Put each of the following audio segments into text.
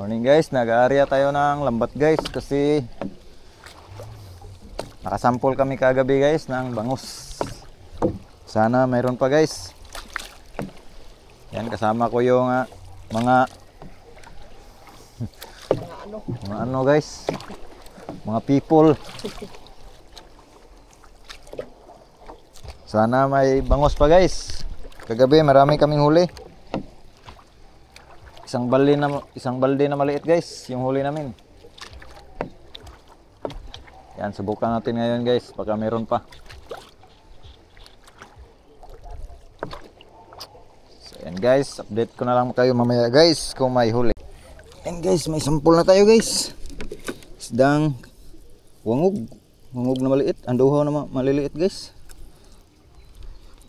Morning guys, nag-aarya tayo ng lambat guys kasi nakasampol kami kagabi guys ng bangus. Sana mayroon pa guys. Yan, kasama ko yung mga ano guys, mga people. Sana may bangus pa guys. Kagabi marami kaming huli. Isang balde na maliit guys, yung huli namin. Yan, subukan natin ngayon guys, baka meron pa. So yan guys, update ko na lang kayo mamaya guys kung may huli. Yan guys, may sampol na tayo guys. Isdang wangog na maliit, anduhaw na maliliit guys.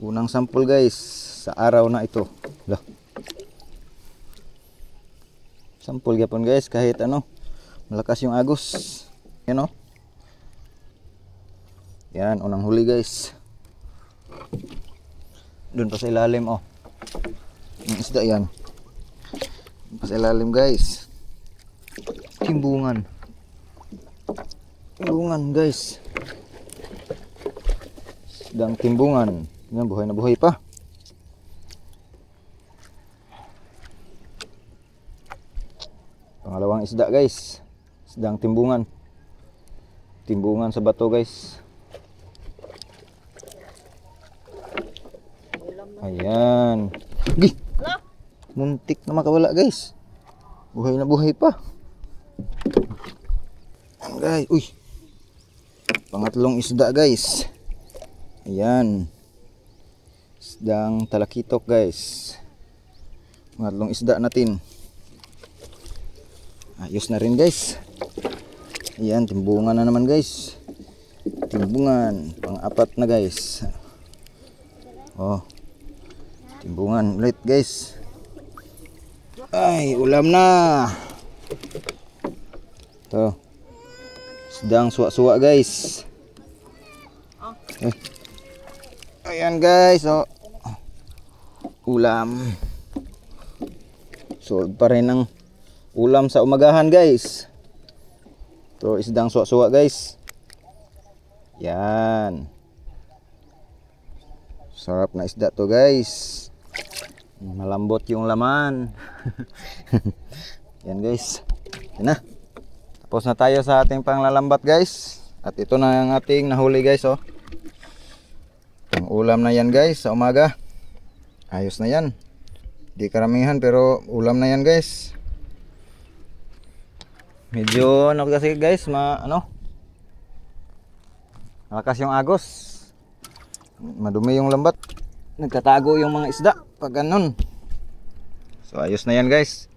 Unang sampol guys sa araw na ito. Lah. Sampol gyapon guys, kahit ano, malakas yung agos. Yan o. Yan, unang huli guys. Doon pa sa ilalim oh. Yung isda yan. Doon pa sa ilalim guys. Timbungan. Timbungan guys. Isdang timbungan. Yan, buhay na buhay pa. Pangalawang isda guys, isdang timbungan. Timbungan sa bato guys. Ayan. Gih! Muntik na makawala guys. Buhay na buhay pa. Ayan guys, uy. Pangatlong isda guys. Ayan. Isdang talakitok guys. Pangatlong isda natin. Ayos na rin guys. Ayan, timbungan na naman guys. Timbungan, pang-apat na guys. Oh. Timbungan ulit guys. Ay, ulam na. Ito. Sedang suwa-suwa guys. Ayan guys, oh. Ulam. So, pa rin ang ulam sa umagahan guys. Ito, isdang suwa-suwa guys. Yan. Sarap na isda to guys. Malambot yung laman. Yan guys. Yan na. Tapos na tayo sa ating panglalambat guys. At ito na ang ating nahuli guys oh. Ang ulam na yan guys sa umaga. Ayos na yan. Di karamihan pero ulam na yan guys. Medyo ano kasi guys, malakas yung agos. Madumi yung lambat. Nagtatago yung mga isda pag ganun. So ayos na yan guys.